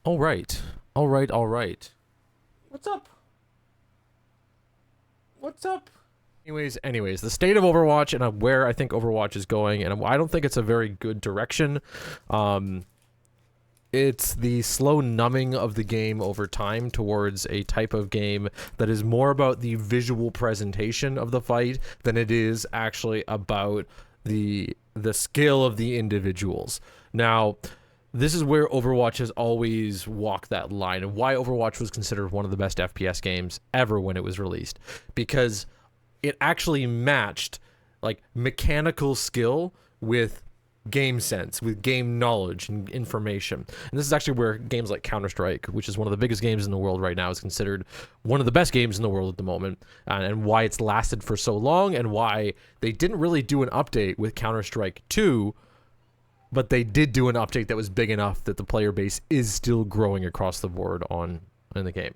All right. All right. All right. What's up? What's up? Anyways, the state of Overwatch and where I think Overwatch is going, and I don't think it's a very good direction. It's the slow numbing of the game over time towards a type of game that is more about the visual presentation of the fight than it is actually about the skill of the individuals. Now, this is where Overwatch has always walked that line, and why Overwatch was considered one of the best FPS games ever when it was released, because it actually matched like mechanical skill with game sense, with game knowledge and information. And this is actually where games like Counter-Strike, which is one of the biggest games in the world right now, is considered one of the best games in the world at the moment, and why it's lasted for so long, and why they didn't really do an update with Counter-Strike 2, but they did do an update that was big enough that the player base is still growing across the board in the game.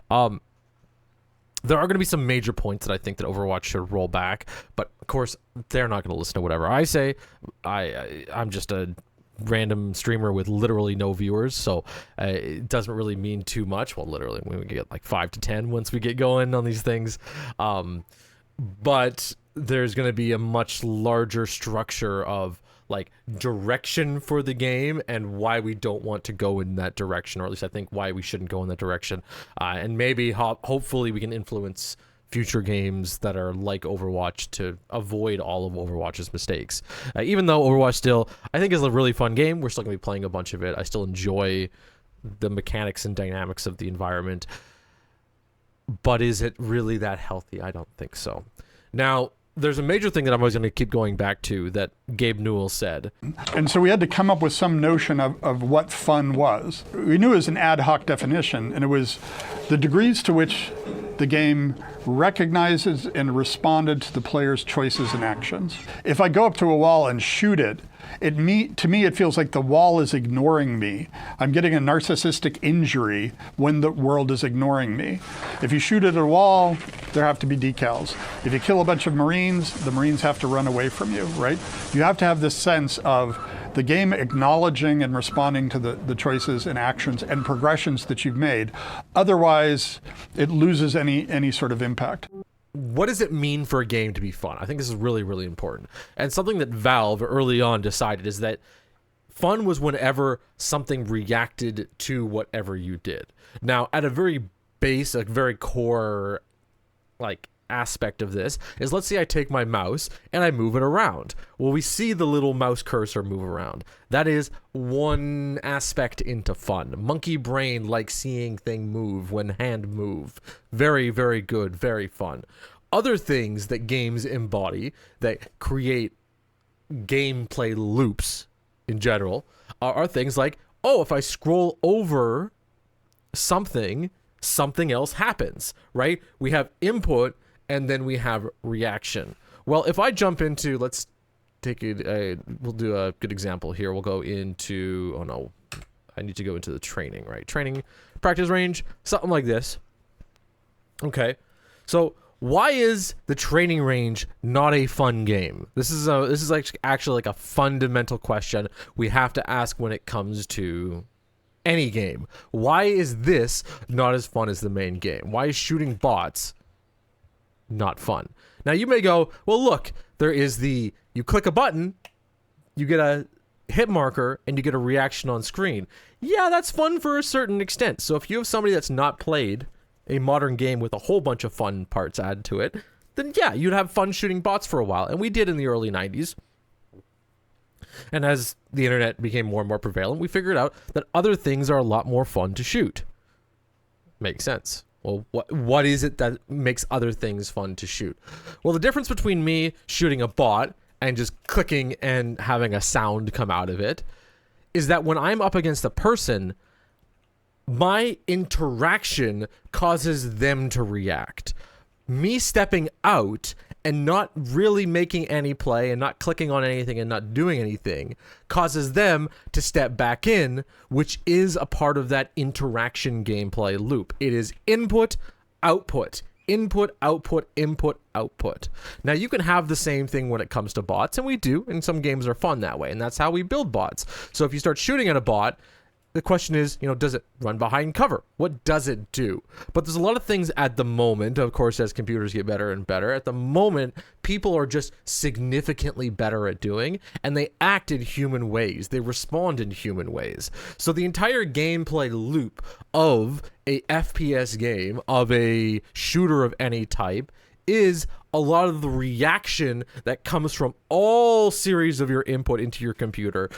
There are going to be some major points that I think that Overwatch should roll back, but of course they're not going to listen to whatever I say. I'm just a random streamer with literally no viewers, so it doesn't really mean too much. Well, literally, we get like 5 to 10 once we get going on these things. But there's going to be a much larger structure of like direction for the game and why we don't want to go in that direction, or at least I think why we shouldn't go in that direction. And maybe hopefully we can influence future games that are like Overwatch to avoid all of Overwatch's mistakes. Even though Overwatch still, I think, is a really fun game, we're still going to be playing a bunch of it. I still enjoy the mechanics and dynamics of the environment. But is it really that healthy? I don't think so. Now, there's a major thing that I'm always going to keep going back to that Gabe Newell said. And so we had to come up with some notion of what fun was. We knew it was an ad hoc definition, and it was the degrees to which the game recognizes and responded to the player's choices and actions. If I go up to a wall and shoot it, to me it feels like the wall is ignoring me. I'm getting a narcissistic injury when the world is ignoring me. If you shoot at a wall, there have to be decals. If you kill a bunch of Marines, the Marines have to run away from you, right? You have to have this sense of the game acknowledging and responding to the choices and actions and progressions that you've made. Otherwise, it loses any sort of impact. What does it mean for a game to be fun? I think this is really, really important. And something that Valve early on decided is that fun was whenever something reacted to whatever you did. Now, at a very base, a very core, like, aspect of this is, let's say I take my mouse and I move it around. Well, we see the little mouse cursor move around. That is one aspect into fun. Monkey brain likes seeing thing move when hand move. Very, very good, very fun. Other things that games embody that create gameplay loops in general are things like, oh, if I scroll over something else happens, right? We have input and then we have reaction. Well, if I jump into, let's take it, we'll do a good example here. We'll go into, oh no, I need to go into the training, right? Training, practice range, something like this. Okay, so why is the training range not a fun game? This is like actually like a fundamental question we have to ask when it comes to any game. Why is this not as fun as the main game? Why is shooting bots not fun? Now you may go, well, look, there is you click a button, you get a hit marker, and you get a reaction on screen. Yeah, that's fun for a certain extent. So if you have somebody that's not played a modern game with a whole bunch of fun parts added to it, then yeah, you'd have fun shooting bots for a while. And we did in the early 90s. And as the internet became more and more prevalent, we figured out that other things are a lot more fun to shoot. Makes sense. Well, what is it that makes other things fun to shoot? Well, the difference between me shooting a bot and just clicking and having a sound come out of it is that when I'm up against a person, my interaction causes them to react. Me stepping out and not really making any play and not clicking on anything and not doing anything causes them to step back in, which is a part of that interaction gameplay loop. It is input, output, input, output, input, output. Now you can have the same thing when it comes to bots, and we do, and some games are fun that way, and that's how we build bots. So if you start shooting at a bot, the question is, does it run behind cover? What does it do? But there's a lot of things at the moment, of course, as computers get better and better. At the moment, people are just significantly better at doing, and they act in human ways. They respond in human ways. So the entire gameplay loop of a FPS game, of a shooter of any type, is a lot of the reaction that comes from all series of your input into your computer,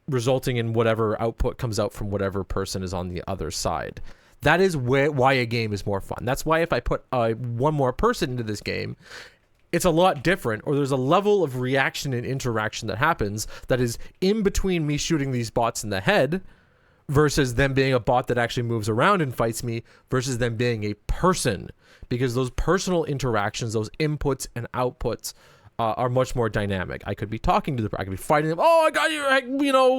resulting in whatever output comes out from whatever person is on the other side. That is why a game is more fun. That's why if I put one more person into this game, it's a lot different, or there's a level of reaction and interaction that happens that is in between me shooting these bots in the head versus them being a bot that actually moves around and fights me versus them being a person. Because those personal interactions, those inputs and outputs are much more dynamic. I could be talking to I could be fighting them. Oh, I got you,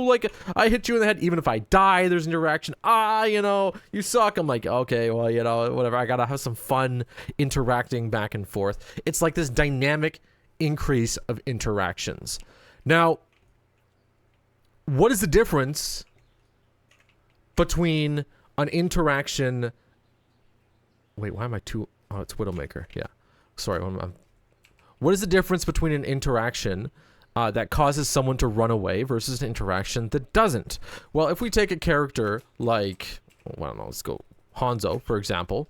like I hit you in the head. Even if I die, there's an interaction. You suck. I'm like, okay, well, whatever. I gotta have some fun interacting back and forth. It's like this dynamic increase of interactions. Now, what is the difference between an interaction? Wait, why am I too? Oh, it's Widowmaker. Yeah, sorry. What is the difference between an interaction that causes someone to run away versus an interaction that doesn't? Well, if we take a character like, I don't know, let's go Hanzo, for example,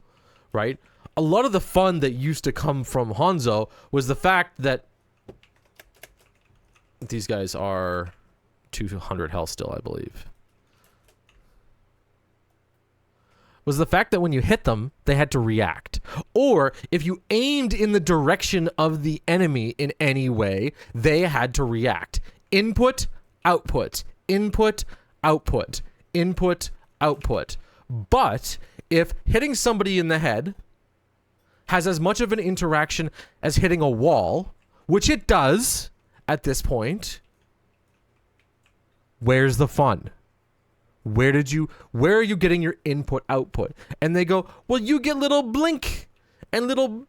right? A lot of the fun that used to come from Hanzo was the fact that these guys are 200 health still, I believe. Was the fact that when you hit them, they had to react. Or if you aimed in the direction of the enemy in any way, they had to react. Input, output, input, output, input, output. But if hitting somebody in the head has as much of an interaction as hitting a wall, which it does at this point, where's the fun? Where are you getting your input output? And they go, well, you get little blink and little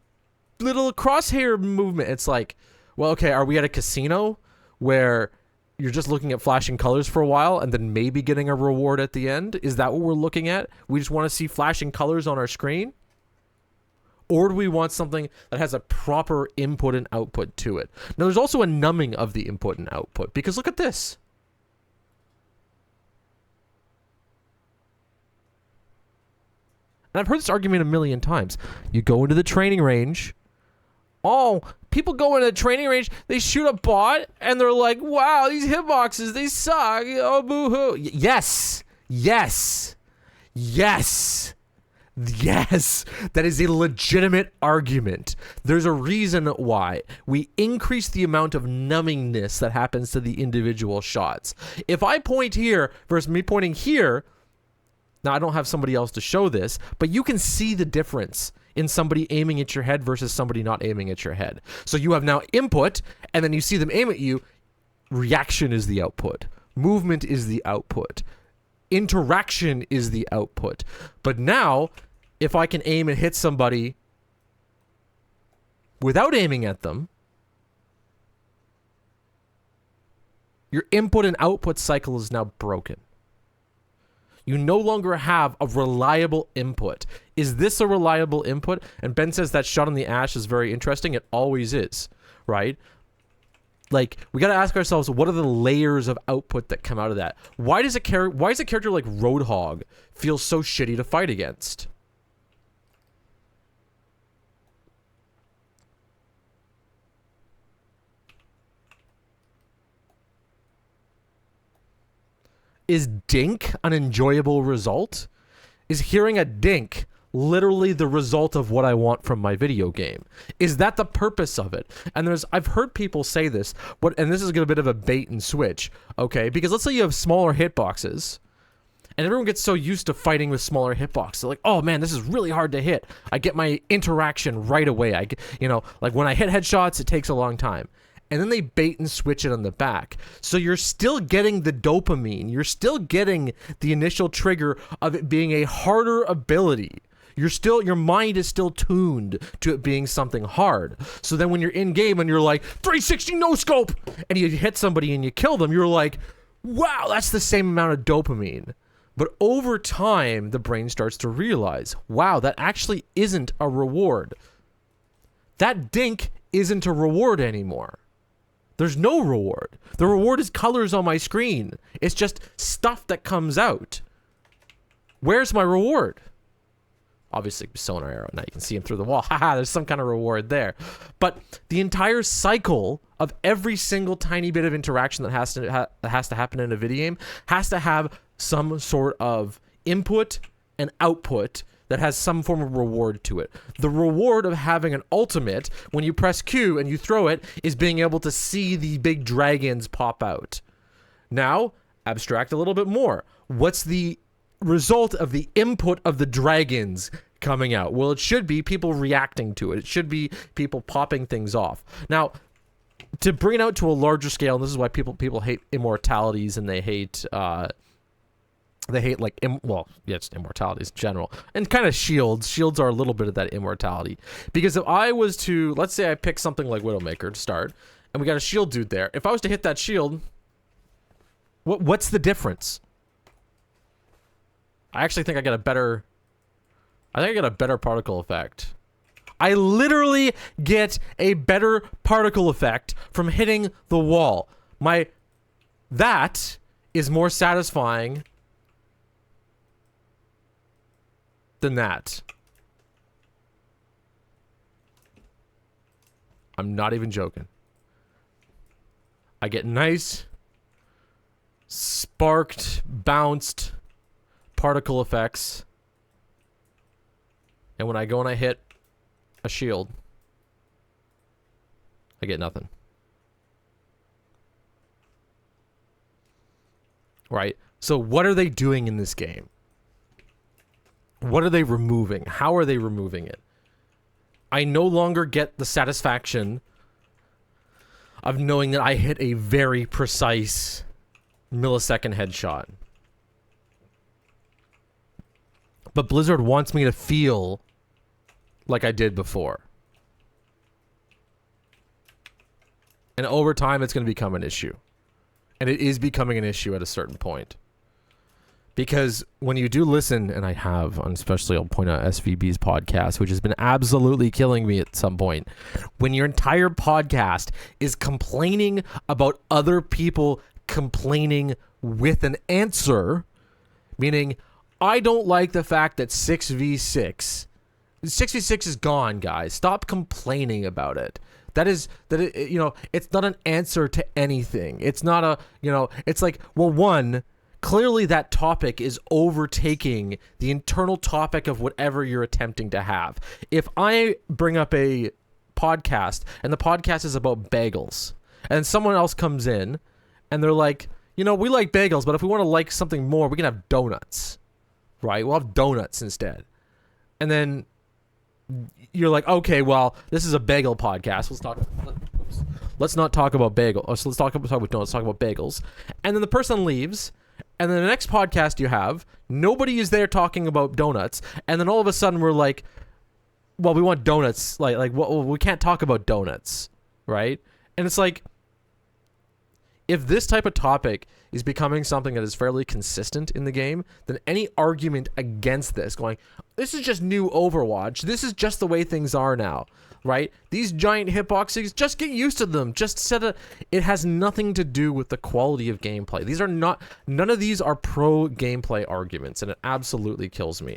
crosshair movement. It's like, well, okay, are we at a casino where you're just looking at flashing colors for a while and then maybe getting a reward at the end? Is that what we're looking at? We just want to see flashing colors on our screen? Or do we want something that has a proper input and output to it? Now, there's also a numbing of the input and output, because look at this. And I've heard this argument a million times. You go into the training range. Oh, people go into the training range, they shoot a bot, and they're like, wow, these hitboxes, they suck. Oh, boo-hoo. Yes. Yes. Yes. Yes. That is a legitimate argument. There's a reason why. We increase the amount of numbingness that happens to the individual shots. If I point here versus me pointing here, now, I don't have somebody else to show this, but you can see the difference in somebody aiming at your head versus somebody not aiming at your head. So you have now input, and then you see them aim at you. Reaction is the output. Movement is the output. Interaction is the output. But now, if I can aim and hit somebody without aiming at them, your input and output cycle is now broken. You no longer have a reliable input. Is this a reliable input? And Ben says that shot on the ash is very interesting. It always is, right? Like, we got to ask ourselves, what are the layers of output that come out of that? Why does a character like Roadhog feel so shitty to fight against? Is dink an enjoyable result? Is hearing a dink literally the result of what I want from my video game? Is that the purpose of it? And I've heard people say this, and this is a bit of a bait and switch, okay? Because let's say you have smaller hitboxes, and everyone gets so used to fighting with smaller hitboxes. They're like, oh man, this is really hard to hit. I get my interaction right away. Like when I hit headshots, it takes a long time. And then they bait and switch it on the back. So you're still getting the dopamine. You're still getting the initial trigger of it being a harder ability. Your mind is still tuned to it being something hard. So then when you're in game and you're like 360 no scope and you hit somebody and you kill them, you're like, wow, that's the same amount of dopamine. But over time, the brain starts to realize, wow, that actually isn't a reward. That dink isn't a reward anymore. There's no reward. The reward is colors on my screen. It's just stuff that comes out. Where's my reward? Obviously, sonar arrow. Now you can see him through the wall. Haha, there's some kind of reward there. But the entire cycle of every single tiny bit of interaction that has to happen in a video game has to have some sort of input and output that has some form of reward to it. The reward of having an ultimate, when you press Q and you throw it, is being able to see the big dragons pop out. Now, abstract a little bit more. What's the result of the input of the dragons coming out? Well, it should be people reacting to it. It should be people popping things off. Now, to bring it out to a larger scale, and this is why people hate immortalities and they hate like just immortalities in general, and kind of shields. Shields are a little bit of that immortality, because if I was to, let's say I pick something like Widowmaker to start, and we got a shield dude there. If I was to hit that shield, what's the difference? I actually think I got a better particle effect. I literally get a better particle effect from hitting the wall. That is more satisfying than that. I'm not even joking. I get nice, sparked, bounced particle effects, and when I go and I hit a shield, I get nothing. Right? So what are they doing in this game? What are they removing? How are they removing it? I no longer get the satisfaction of knowing that I hit a very precise millisecond headshot. But Blizzard wants me to feel like I did before. And over time, it's going to become an issue. And it is becoming an issue at a certain point. Because when you do listen, and I have, especially I'll point out SVB's podcast, which has been absolutely killing me at some point. When your entire podcast is complaining about other people complaining with an answer, meaning, I don't like the fact that 6v6 is gone, guys. Stop complaining about it. It's not an answer to anything. It's not it's like, well, one, clearly that topic is overtaking the internal topic of whatever you're attempting to have. If I bring up a podcast and the podcast is about bagels, and someone else comes in and they're like, we like bagels, but if we want to like something more, we can have donuts. Right? We'll have donuts instead. And then you're like, okay, well, this is a bagel podcast. Let's not talk about bagels. So let's talk about donuts. Let's talk about bagels. And then the person leaves. And then the next podcast you have, nobody is there talking about donuts. And then all of a sudden we're like, well, we want donuts. We can't talk about donuts. Right? And it's like, if this type of topic is becoming something that is fairly consistent in the game, then any argument against this, going, this is just new Overwatch, this is just the way things are now, right? These giant hitboxes, just get used to them. It has nothing to do with the quality of gameplay. None of these are pro gameplay arguments, and it absolutely kills me.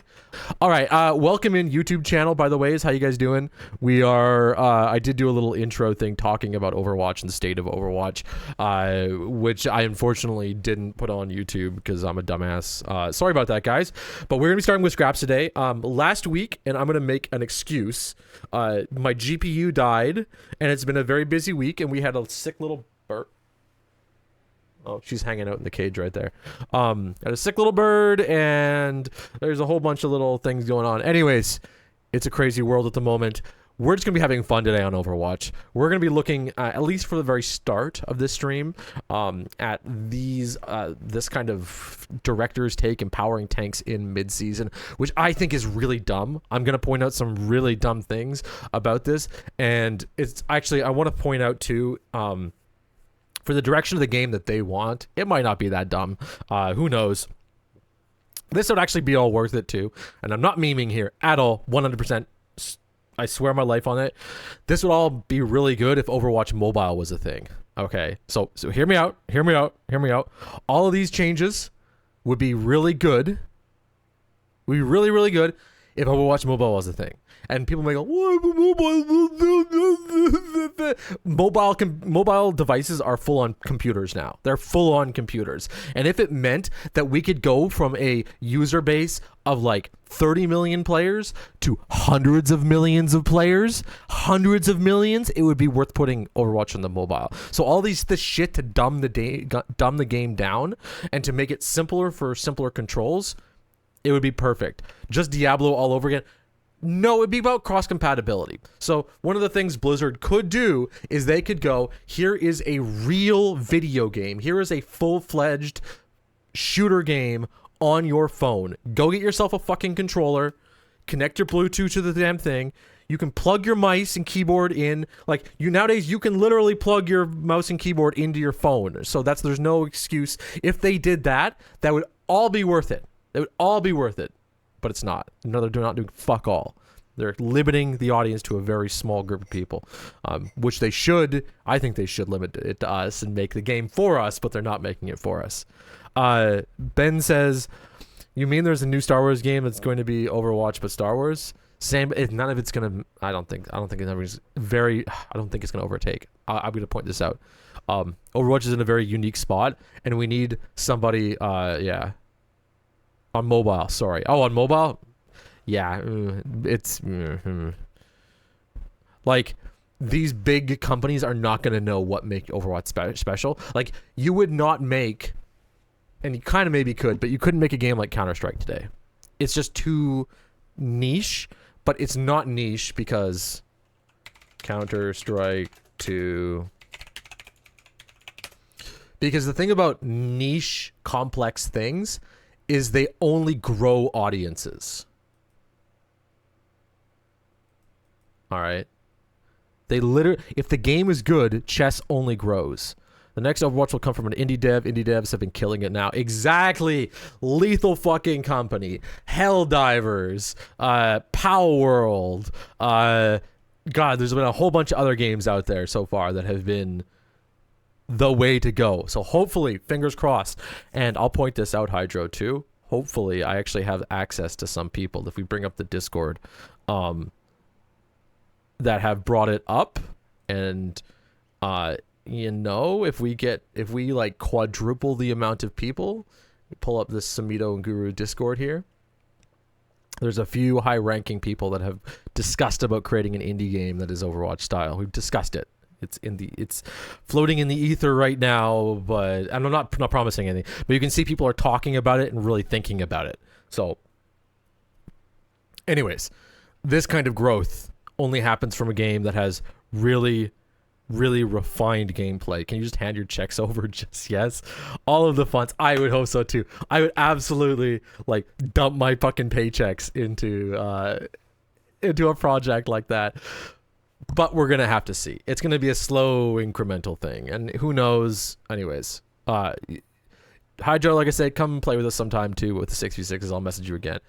All right, welcome in YouTube channel, by the way. How you guys doing? We are, I did do a little intro thing talking about Overwatch and the state of Overwatch, which I unfortunately didn't put on YouTube because I'm a dumbass. Sorry about that, guys. But we're going to be starting with scraps today. Last week, and I'm going to make an excuse, my GPU died, and it's been a very busy week, and we had a sick little bird. Oh, she's hanging out in the cage right there. Had a sick little bird, and there's a whole bunch of little things going on. Anyways, it's a crazy world at the moment. We're just going to be having fun today on Overwatch. We're going to be looking, at least for the very start of this stream, at this kind of director's take, empowering tanks in mid-season, which I think is really dumb. I'm going to point out some really dumb things about this. And it's actually, I want to point out too, for the direction of the game that they want, it might not be that dumb. Who knows? This would actually be all worth it too. And I'm not memeing here at all. 100%. I swear my life on it. This would all be really good if Overwatch Mobile was a thing. Okay. So hear me out. Hear me out. Hear me out. All of these changes would be really good. Would be really, really good if Overwatch Mobile was a thing. And people may go, what? Mobile devices are full on computers now. They're full on computers. And if it meant that we could go from a user base of like 30 million players to hundreds of millions of players, hundreds of millions, it would be worth putting Overwatch on the mobile. So all this shit to dumb the game down and to make it simpler for simpler controls, it would be perfect. Just Diablo all over again. No, it'd be about cross-compatibility. So one of the things Blizzard could do is they could go, here is a real video game. Here is a full-fledged shooter game on your phone. Go get yourself a fucking controller, connect your Bluetooth to the damn thing. You can plug your mouse and keyboard in. Like, nowadays, you can literally plug your mouse and keyboard into your phone. So there's no excuse. If they did that, that would all be worth it. It would all be worth it. But it's not. No, they're not doing fuck all. They're limiting the audience to a very small group of people, which they should. I think they should limit it to us and make the game for us, but they're not making it for us. Ben says, "You mean there's a new Star Wars game that's going to be Overwatch but Star Wars? Same. None of it's gonna. I don't think it's very. I don't think it's gonna overtake. I'm gonna point this out. Overwatch is in a very unique spot, and we need somebody. Yeah." On mobile, sorry. Oh, on mobile? Yeah, it's... Like, these big companies are not going to know what make Overwatch special. Like, you would not make... And you kind of maybe could, but you couldn't make a game like Counter-Strike today. It's just too niche, but it's not niche because Counter-Strike 2... Because the thing about niche, complex things... is they only grow audiences. All right. They literally, if the game is good, chess only grows. The next Overwatch will come from an indie dev. Indie devs have been killing it now. Exactly. Lethal fucking Company, Helldivers, Power World. God, there's been a whole bunch of other games out there so far that have been the way to go. So hopefully, fingers crossed, and I'll point this out, Hydro, too. Hopefully, I actually have access to some people, if we bring up the Discord, that have brought it up, and you know, if we like quadruple the amount of people, pull up this Samito and Guru Discord here. There's a few high-ranking people that have discussed about creating an indie game that is Overwatch style. We've discussed it. It's floating in the ether right now, but I'm not promising anything. But you can see people are talking about it and really thinking about it. So, anyways, this kind of growth only happens from a game that has really, really refined gameplay. Can you just hand your checks over? Just yes. All of the funds. I would hope so too. I would absolutely like dump my fucking paychecks into a project like that. But we're going to have to see. It's going to be a slow, incremental thing. And who knows? Anyways, Hydro, like I said, come play with us sometime, too, with the 6v6s. I'll message you again.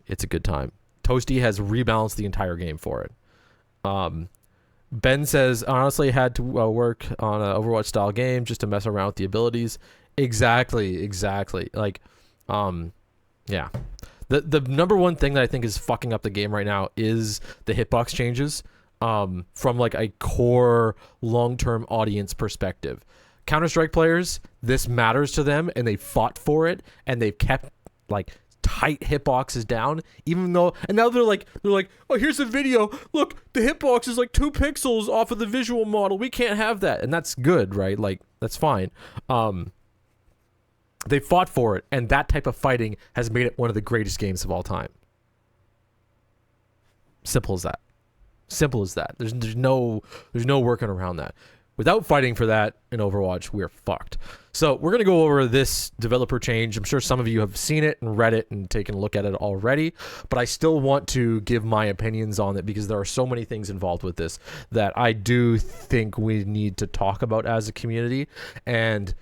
It's a good time. Toasty has rebalanced the entire game for it. Ben says, honestly, had to work on an Overwatch-style game just to mess around with the abilities. Exactly. Like, yeah. The number one thing that I think is fucking up the game right now is the hitbox changes. From like a core long-term audience perspective. Counter-Strike players, this matters to them, and they fought for it, and they've kept like tight hitboxes down, even though, and now they're like, oh, here's a video. Look, the hitbox is like 2 pixels off of the visual model. We can't have that, and that's good, right? Like that's fine. They fought for it, and that type of fighting has made it one of the greatest games of all time. Simple as that. Simple as that. There's no working around that. Without fighting for that in Overwatch, we're fucked. So we're going to go over this developer change. I'm sure some of you have seen it and read it and taken a look at it already, but I still want to give my opinions on it because there are so many things involved with this that I do think we need to talk about as a community. And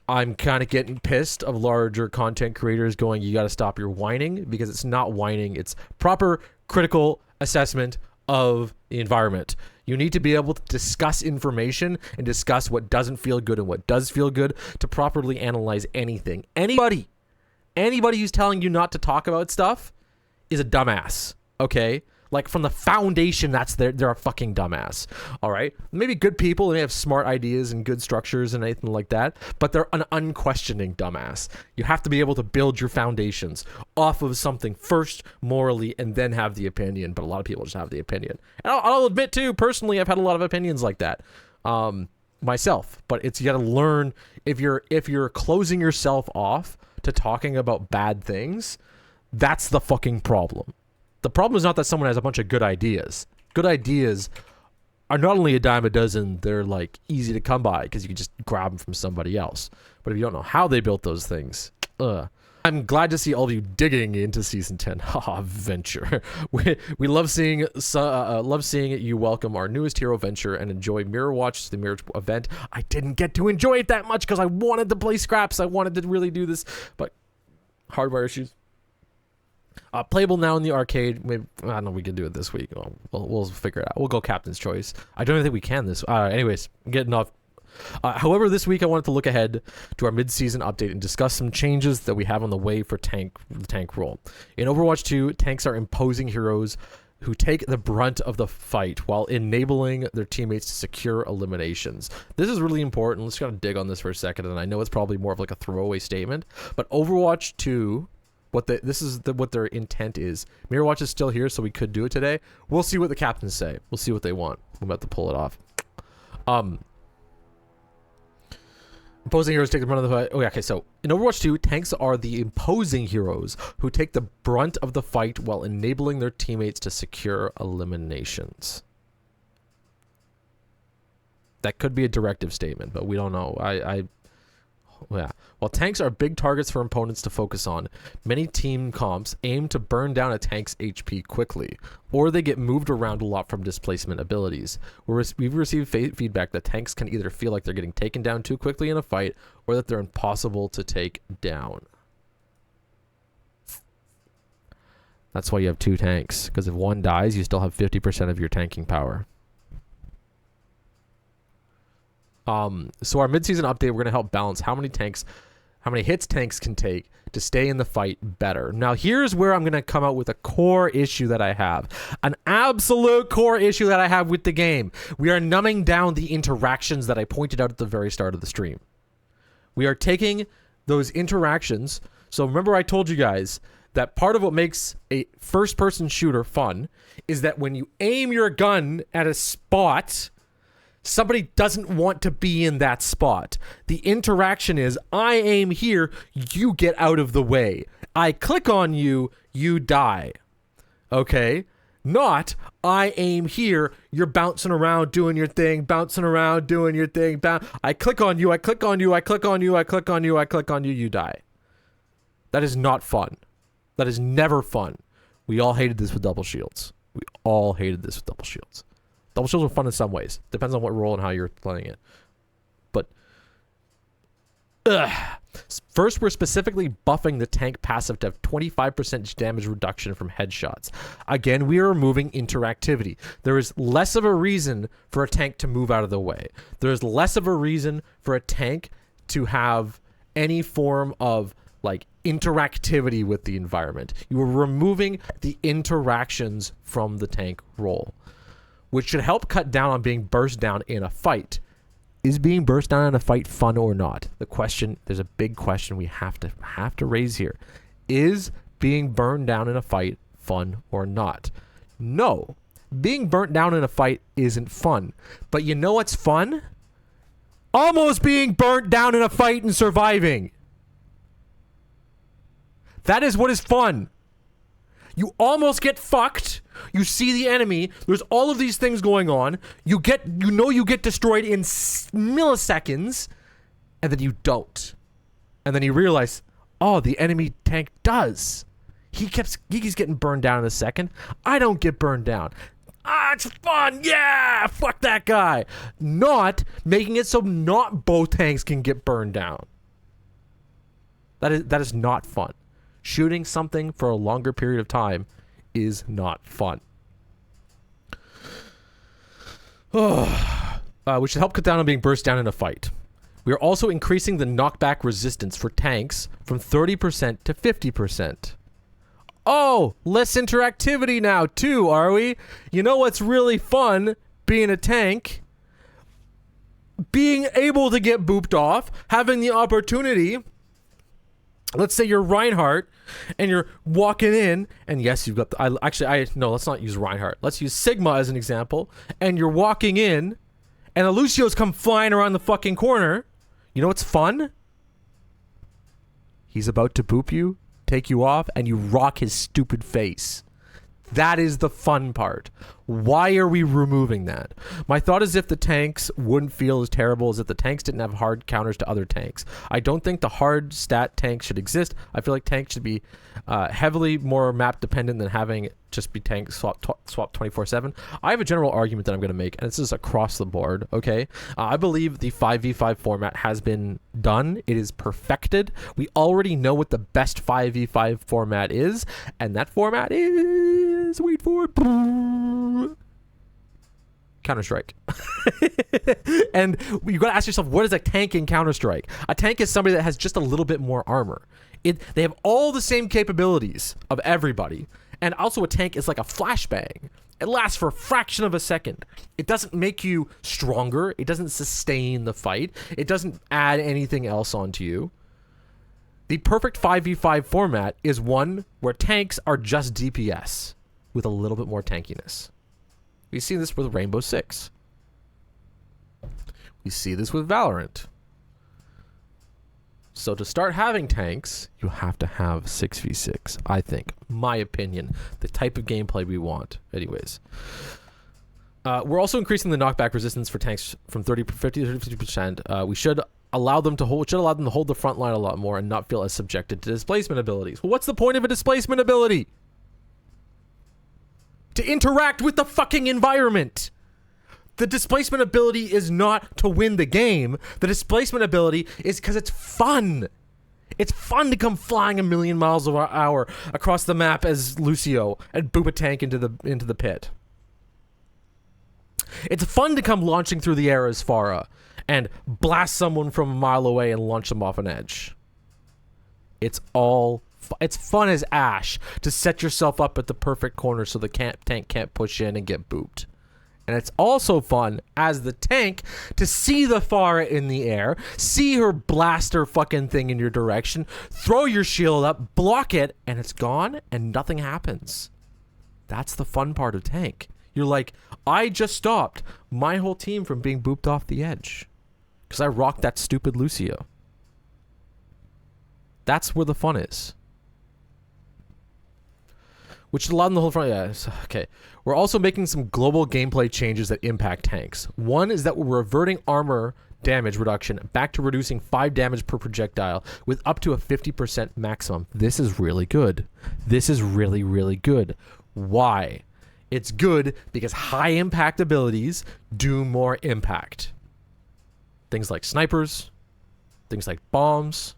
I'm kind of getting pissed of larger content creators going, you got to stop your whining, because it's not whining. It's proper critical assessment of the environment. You need to be able to discuss information and discuss what doesn't feel good and what does feel good to properly analyze anything. Anybody who's telling you not to talk about stuff is a dumbass, okay? Like, from the foundation, they're a fucking dumbass, all right? Maybe good people, and they have smart ideas and good structures and anything like that, but they're an unquestioning dumbass. You have to be able to build your foundations off of something first, morally, and then have the opinion, but a lot of people just have the opinion. And I'll admit, too, personally, I've had a lot of opinions like that myself, but you got to learn, if you're closing yourself off to talking about bad things, that's the fucking problem. The problem is not that someone has a bunch of good ideas. Good ideas are not only a dime a dozen, they're like easy to come by because you can just grab them from somebody else. But if you don't know how they built those things, I'm glad to see all of you digging into Season 10. Haha, Venture. We love seeing you welcome our newest hero, Venture, and enjoy Mirror Watch, the Mirror event. I didn't get to enjoy it that much because I wanted to play scraps. I wanted to really do this, but hardware issues. Playable now in the arcade. Maybe, I don't know, we can do it this week. We'll figure it out. We'll go Captain's Choice. I don't even think we can this. Anyways, I'm getting off. However, this week I wanted to look ahead to our mid-season update and discuss some changes that we have on the way for the tank role. In Overwatch 2, tanks are imposing heroes who take the brunt of the fight while enabling their teammates to secure eliminations. This is really important. Let's kind of dig on this for a second, and I know it's probably more of like a throwaway statement, but Overwatch 2... what their intent is. Mirror Watch is still here, so we could do it today. We'll see what the captains say. We'll see what they want. I'm about to pull it off. Imposing heroes take the brunt of the fight. Oh, yeah, okay, so in Overwatch 2, tanks are the imposing heroes who take the brunt of the fight while enabling their teammates to secure eliminations. That could be a directive statement, but we don't know. Yeah. While tanks are big targets for opponents to focus on, many team comps aim to burn down a tank's HP quickly, or they get moved around a lot from displacement abilities. We've received feedback that tanks can either feel like they're getting taken down too quickly in a fight, or that they're impossible to take down. That's why you have two tanks, because if one dies, you still have 50% of your tanking power. So our mid-season update, we're going to help balance how many hits tanks can take to stay in the fight better. Now, here's where I'm going to come out with a core issue that I have. An absolute core issue that I have with the game. We are numbing down the interactions that I pointed out at the very start of the stream. We are taking those interactions. So remember I told you guys that part of what makes a first-person shooter fun is that when you aim your gun at a spot, somebody doesn't want to be in that spot. The interaction is, I aim here, you get out of the way. I click on you, you die. Okay? Not, I aim here, you're bouncing around doing your thing, bouncing around doing your thing. I click on you, I click on you, I click on you, I click on you, I click on you, you die. That is not fun. That is never fun. We all hated this with double shields. We all hated this with double shields. Double shields are fun in some ways. Depends on what role and how you're playing it. But first, we're specifically buffing the tank passive to have 25% damage reduction from headshots. Again, we are removing interactivity. There is less of a reason for a tank to move out of the way. There is less of a reason for a tank to have any form of like interactivity with the environment. You are removing the interactions from the tank role, which should help cut down on being burst down in a fight. Is being burst down in a fight fun or not? The question, there's a big question we have to raise here. Is being burned down in a fight fun or not? No. Being burnt down in a fight isn't fun. But you know what's fun? Almost being burnt down in a fight and surviving. That is what is fun. You almost get fucked. You see the enemy. There's all of these things going on. You get destroyed in milliseconds, and then you don't. And then you realize, oh, the enemy tank does. He's getting burned down in a second. I don't get burned down. It's fun. Yeah, fuck that guy. Not making it so not both tanks can get burned down. That is not fun. Shooting something for a longer period of time is not fun. Which should help cut down on being burst down in a fight. We are also increasing the knockback resistance for tanks from 30% to 50%. Oh, less interactivity now too, are we? You know what's really fun being a tank? Being able to get booped off, having the opportunity. Let's say you're Reinhardt and you're walking in, and yes, you've got the, no, let's not use Reinhardt. Let's use Sigma as an example. And you're walking in, and the Lucio's come flying around the fucking corner. You know what's fun? He's about to boop you, take you off, and you rock his stupid face. That is the fun part. Why are we removing that? My thought is if the tanks wouldn't feel as terrible as if the tanks didn't have hard counters to other tanks. I don't think the hard stat tank should exist. I feel like tanks should be heavily more map dependent than having just be tank swap 24/7. I have a general argument that I'm going to make, and this is across the board, okay? I believe the 5v5 format has been done. It is perfected. We already know what the best 5v5 format is, and that format is, wait for it, Counter-Strike. And you got to ask yourself, what is a tank in Counter-Strike? A tank is somebody that has just a little bit more armor. They have all the same capabilities of everybody. And also a tank is like a flashbang. It lasts for a fraction of a second. It doesn't make you stronger. It doesn't sustain the fight. It doesn't add anything else onto you. The perfect 5v5 format is one where tanks are just DPS with a little bit more tankiness. We see this with Rainbow Six. We see this with Valorant. So to start having tanks, you have to have 6v6, I think. My opinion. The type of gameplay we want. Anyways. We're also increasing the knockback resistance for tanks from 50 to 50%. We should allow them to hold the front line a lot more and not feel as subjected to displacement abilities. Well, what's the point of a displacement ability? To interact with the fucking environment. The displacement ability is not to win the game. The displacement ability is because it's fun. It's fun to come flying a million miles an hour across the map as Lucio and boop a tank into the pit. It's fun to come launching through the air as Pharah and blast someone from a mile away and launch them off an edge. It's fun as Ash to set yourself up at the perfect corner so the tank can't push in and get booped. And it's also fun as the tank to see the Pharah in the air, see her blast her fucking thing in your direction, throw your shield up, block it, and it's gone and nothing happens. That's the fun part of tank. You're like, I just stopped my whole team from being booped off the edge because I rocked that stupid Lucio. That's where the fun is. Which allowed them the whole front. Yeah, okay. We're also making some global gameplay changes that impact tanks. One is that we're reverting armor damage reduction back to reducing 5 damage per projectile with up to a 50% maximum. This is really good. This is really, really good. Why? It's good because high impact abilities do more impact. Things like snipers, things like bombs,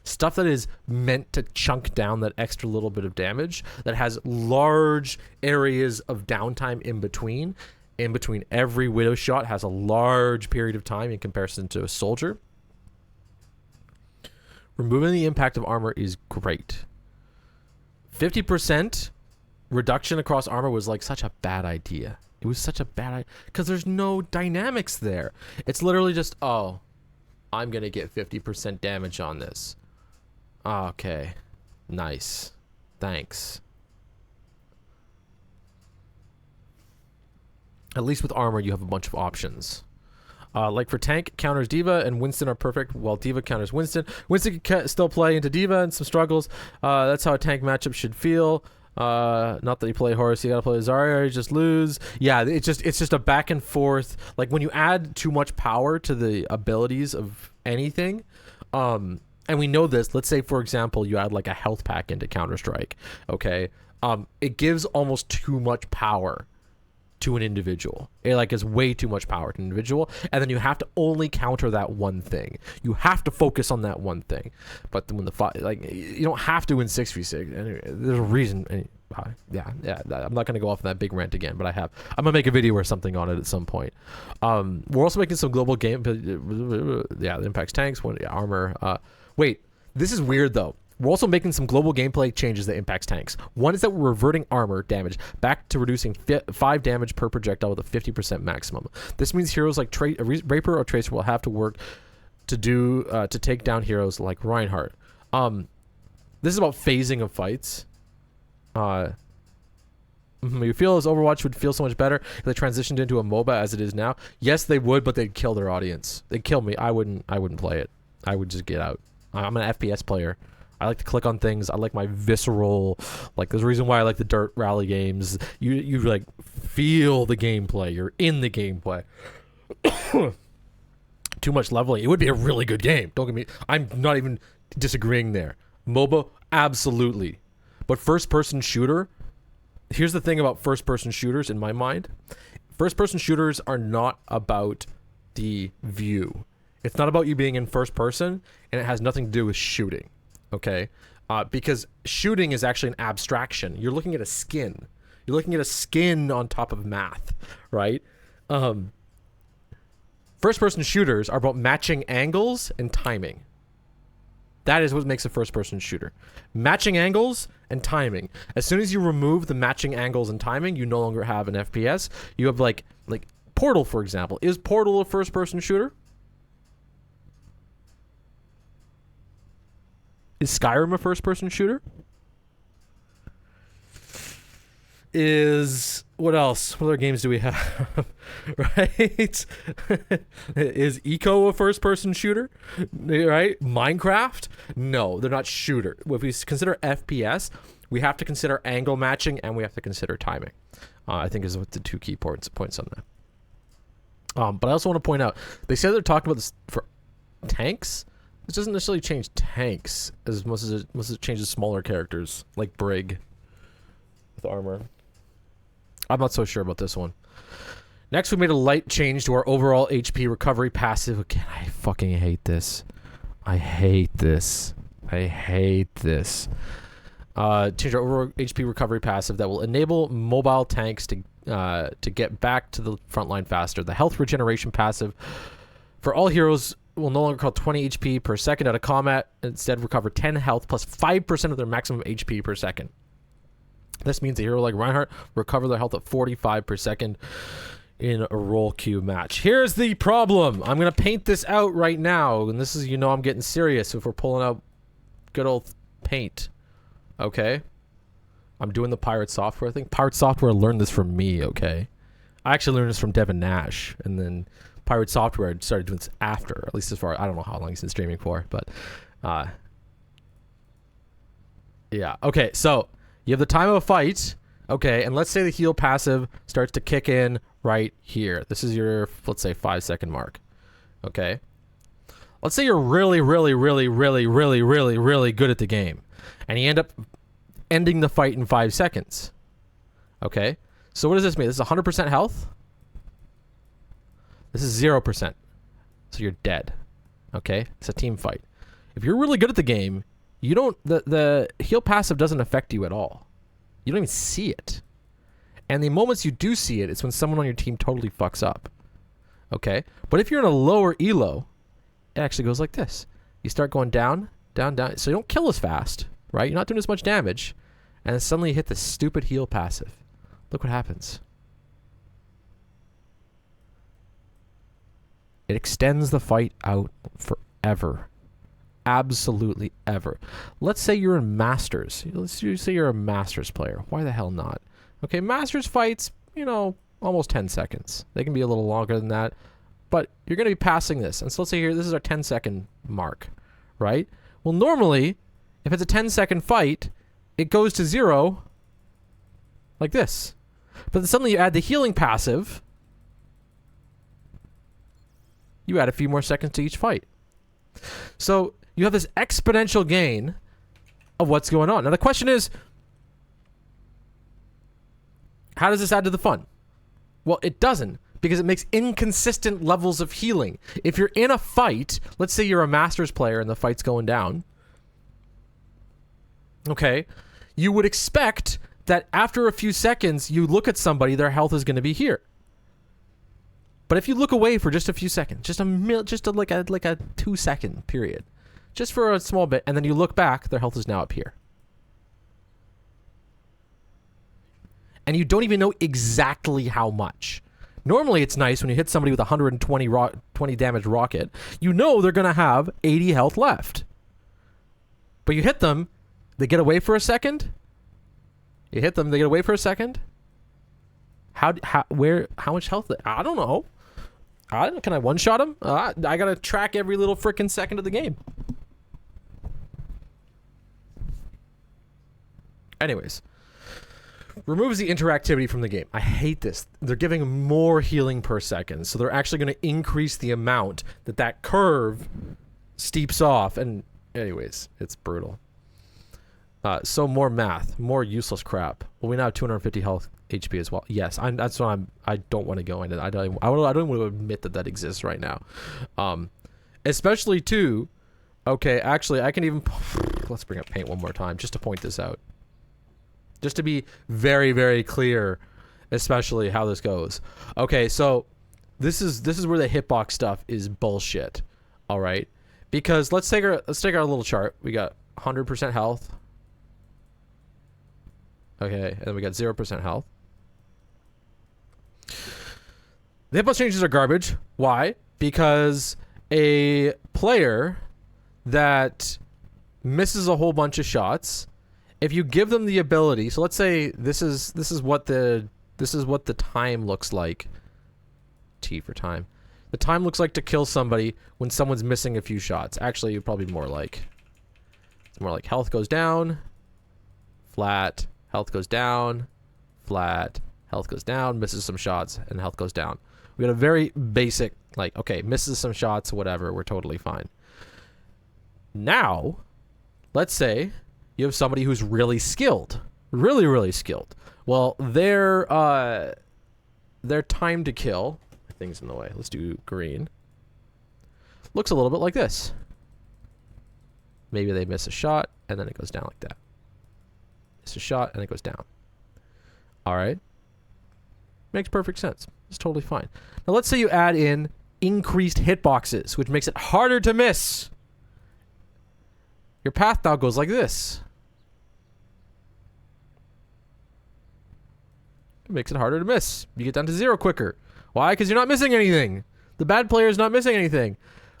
stuff that is meant to chunk down that extra little bit of damage, that has large areas of downtime in between. In between every Widow shot has a large period of time in comparison to a soldier. Removing the impact of armor is great. 50% reduction across armor was like such a bad idea. It was such a bad idea because there's no dynamics there. It's literally just, oh, I'm going to get 50% damage on this. Okay, nice. Thanks. At least with armor, you have a bunch of options. Like for tank, counters D.Va and Winston are perfect, while D.Va counters Winston. Winston can still play into D.Va and some struggles. That's how a tank matchup should feel. Not that you play horse, you gotta play Zarya, you just lose. Yeah, it's just a back and forth. Like when you add too much power to the abilities of anything, and we know this. Let's say, for example, you add like a health pack into Counter-Strike. Okay, it gives almost too much power to an individual. It like is way too much power to an individual, and then you have to only counter that one thing. You have to focus on that one thing. But when the fight, like, you don't have to win 6v6. Anyway, there's a reason. Yeah. I'm not gonna go off on that big rant again, but I'm gonna make a video or something on it at some point. We're also making some global game. Yeah, it impacts tanks. Armor. Wait, this is weird though. We're also making some global gameplay changes that impacts tanks. One is that we're reverting armor damage back to reducing 5 damage per projectile with a 50% maximum. This means heroes like Raper or Tracer will have to work to take down heroes like Reinhardt. This is about phasing of fights. You feel as Overwatch would feel so much better if they transitioned into a MOBA as it is now. Yes, they would, but they'd kill their audience. They'd kill me. I wouldn't play it. I would just get out. I'm an FPS player. I like to click on things. I like my visceral, like there's a reason why I like the Dirt Rally games. You like feel the gameplay. You're in the gameplay. Too much leveling. It would be a really good game. Don't get me. I'm not even disagreeing there. MOBA, absolutely. But first-person shooter, here's the thing about first-person shooters in my mind. First-person shooters are not about the view. It's not about you being in first person, and it has nothing to do with shooting. Okay, because shooting is actually an abstraction. You're looking at a skin. You're looking at a skin on top of math, right? First-person shooters are about matching angles and timing. That is what makes a first-person shooter. Matching angles and timing. As soon as you remove the matching angles and timing, you no longer have an FPS. You have like Portal, for example. Is Portal a first-person shooter? Is Skyrim a first-person shooter? What else? What other games do we have? Right? Is Eco a first-person shooter? Right? Minecraft? No, they're not shooter. If we consider FPS, we have to consider angle matching and we have to consider timing. I think is what the two key points on that. But I also want to point out, they say they're talking about this for tanks. This doesn't necessarily change tanks as much as it changes smaller characters like Brig with armor. I'm not so sure about this one. Next, we made a light change to our overall HP recovery passive. Again, I fucking hate this. I hate this. Change our overall HP recovery passive that will enable mobile tanks to get back to the front line faster. The health regeneration passive for all heroes will no longer cost 20 HP per second out of combat. Instead, recover 10 health plus 5% of their maximum HP per second. This means a hero like Reinhardt recover their health at 45 per second in a role queue match. Here's the problem. I'm going to paint this out right now. And this is, I'm getting serious if we're pulling out good old paint. Okay? I'm doing the Pirate Software thing. Pirate Software learned this from me, okay? I actually learned this from Devin Nash. And then Pirate Software started doing this after. At least as far, I don't know how long he's been streaming for. But, yeah. Okay, so you have the time of a fight, okay, and let's say the heal passive starts to kick in right here. This is your, let's say, 5-second mark, okay? Let's say you're really, really, really, really, really, really, really good at the game, and you end up ending the fight in 5 seconds, okay? So what does this mean? This is 100% health? This is 0%, so you're dead, okay? It's a team fight. If you're really good at the game, you don't, the heal passive doesn't affect you at all. You don't even see it. And the moments you do see it, it's when someone on your team totally fucks up. Okay? But if you're in a lower elo, it actually goes like this. You start going down, down, down. So you don't kill as fast, right? You're not doing as much damage. And then suddenly you hit the stupid heal passive. Look what happens. It extends the fight out forever. Absolutely ever. Let's say you're in Masters. Let's say you're a Masters player. Why the hell not? Okay, Masters fights, almost 10 seconds. They can be a little longer than that, but you're going to be passing this. And so let's say here, this is our 10-second mark, right? Well, normally, if it's a 10-second fight, it goes to 0 like this. But then suddenly you add the healing passive. You add a few more seconds to each fight. So you have this exponential gain of what's going on. Now the question is, how does this add to the fun? Well, it doesn't, because it makes inconsistent levels of healing. If you're in a fight, let's say you're a Masters player and the fight's going down, okay, you would expect that after a few seconds, you look at somebody, their health is going to be here. But if you look away for just a few seconds, like a 2-second period, just for a small bit, and then you look back, their health is now up here. And you don't even know exactly how much. Normally it's nice when you hit somebody with a 120 damage rocket, you know they're going to have 80 health left. But you hit them, they get away for a second. You hit them, they get away for a second. How much health? I don't know. Can I one-shot them? I got to track every little freaking second of the game. Anyways. Removes the interactivity from the game. I hate this. They're giving more healing per second, so they're actually going to increase the amount that curve steeps off. And anyways, it's brutal. So more math, more useless crap. Well, we now have 250 health HP as well. Yes, that's what I don't want to go into. I don't want to admit that exists right now. Especially too. Okay, actually, I can even. Let's bring up paint one more time just to point this out. Just to be very, very clear, especially how this goes. Okay, so this is where the hitbox stuff is bullshit. All right, because let's take our little chart. We got 100% health. Okay, and then we got 0% health. The hitbox changes are garbage. Why? Because a player that misses a whole bunch of shots, if you give them the ability, so let's say this is what the time looks like. T for time. The time looks like to kill somebody when someone's missing a few shots. Actually, it's probably more like health goes down, flat, health goes down, flat, health goes down, misses some shots, and health goes down. We got a very basic, like, okay, misses some shots, whatever, we're totally fine. Now, let's say you have somebody who's really skilled. Really, really skilled. Well, their time to kill, things in the way, let's do green, looks a little bit like this. Maybe they miss a shot, and then it goes down like that. Miss a shot, and it goes down. All right. Makes perfect sense. It's totally fine. Now, let's say you add in increased hitboxes, which makes it harder to miss. Your path now goes like this. It makes it harder to miss. You get down to 0 quicker. Why? Because you're not missing anything. The bad player is not missing anything.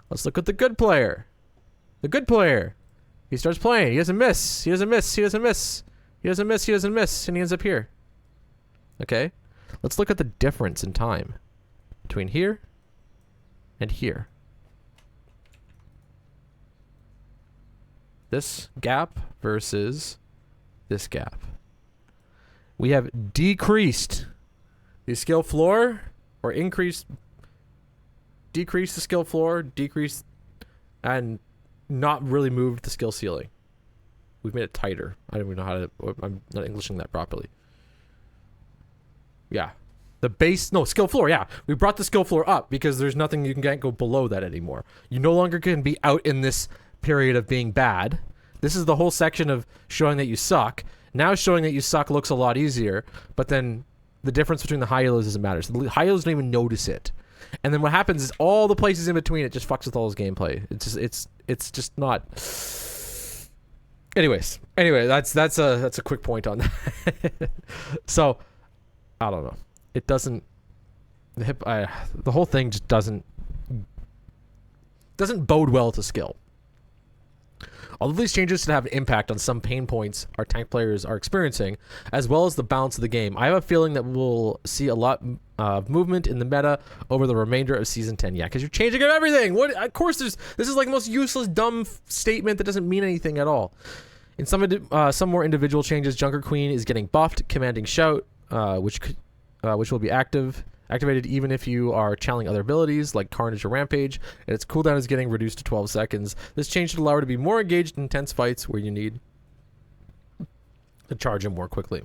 Let's look at the good player. The good player. He starts playing. He doesn't miss. He doesn't miss. He doesn't miss. He doesn't miss. He doesn't miss. And he ends up here. Okay? Let's look at the difference in time between here and here. This gap versus this gap. We have decreased the skill floor, or decreased the skill floor, decreased, and not really moved the skill ceiling. We've made it tighter. I don't even know how to, I'm not Englishing that properly. Yeah. Skill floor, yeah. We brought the skill floor up because there's nothing you can go below that anymore. You no longer can be out in this period of being bad. This is the whole section of showing that you suck. Now showing that you suck looks a lot easier, but then the difference between the high and lows doesn't matter. So the high lows don't even notice it. And then what happens is all the places in between it just fucks with all his gameplay. It's just not. Anyway, that's a quick point on that. So I don't know. It doesn't. The whole thing just doesn't bode well to skill. Although these changes should have an impact on some pain points our tank players are experiencing, as well as the balance of the game, I have a feeling that we'll see a lot of movement in the meta over the remainder of Season 10. Yeah, because you're changing up everything. What? Of course, this is like the most useless, dumb statement that doesn't mean anything at all. In some more individual changes, Junker Queen is getting buffed, commanding shout, which will be activated even if you are channeling other abilities like Carnage or Rampage, and its cooldown is getting reduced to 12 seconds. This change should allow her to be more engaged in intense fights where you need to charge him more quickly.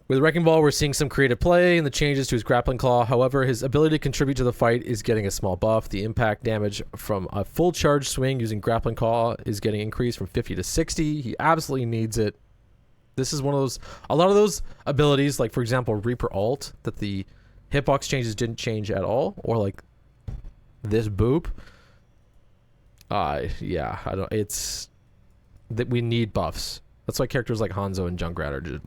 With Wrecking Ball, we're seeing some creative play in the changes to his grappling claw. However, his ability to contribute to the fight is getting a small buff. The impact damage from a full charge swing using grappling claw is getting increased from 50 to 60. He absolutely needs it. This is one of those, a lot of those abilities, like for example, Reaper Alt, that the hitbox changes didn't change at all, or like this boop. Yeah, I don't, it's that we need buffs. That's why characters like Hanzo and Junkrat are just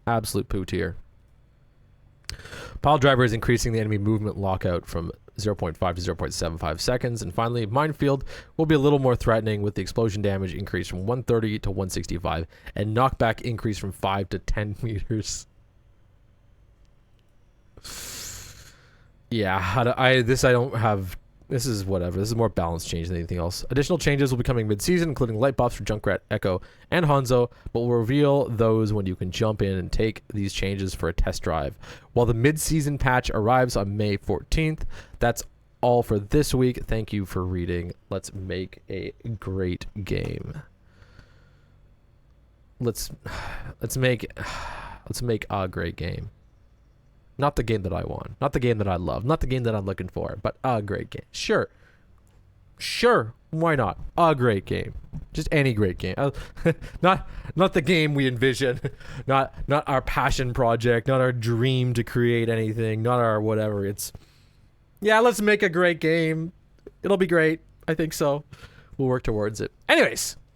absolute poo tier. Pile Driver is increasing the enemy movement lockout from 0.5 to 0.75 seconds. And finally, Minefield will be a little more threatening with the explosion damage increase from 130 to 165 and knockback increase from 5 to 10 meters. Yeah, this is whatever. This is more balanced change than anything else. Additional changes will be coming mid-season, including light buffs for Junkrat, Echo, and Hanzo, but we'll reveal those when you can jump in and take these changes for a test drive. While the mid-season patch arrives on May 14th, that's all for this week. Thank you for reading. Let's make a great game. Let's make a great game. Not the game that I want. Not the game that I love. Not the game that I'm looking for. But a great game. Sure. Why not? A great game. Just any great game. Not the game we envision. Not our passion project. Not our dream to create anything. Not our whatever. It's, yeah, let's make a great game. It'll be great. I think so. We'll work towards it. Anyways,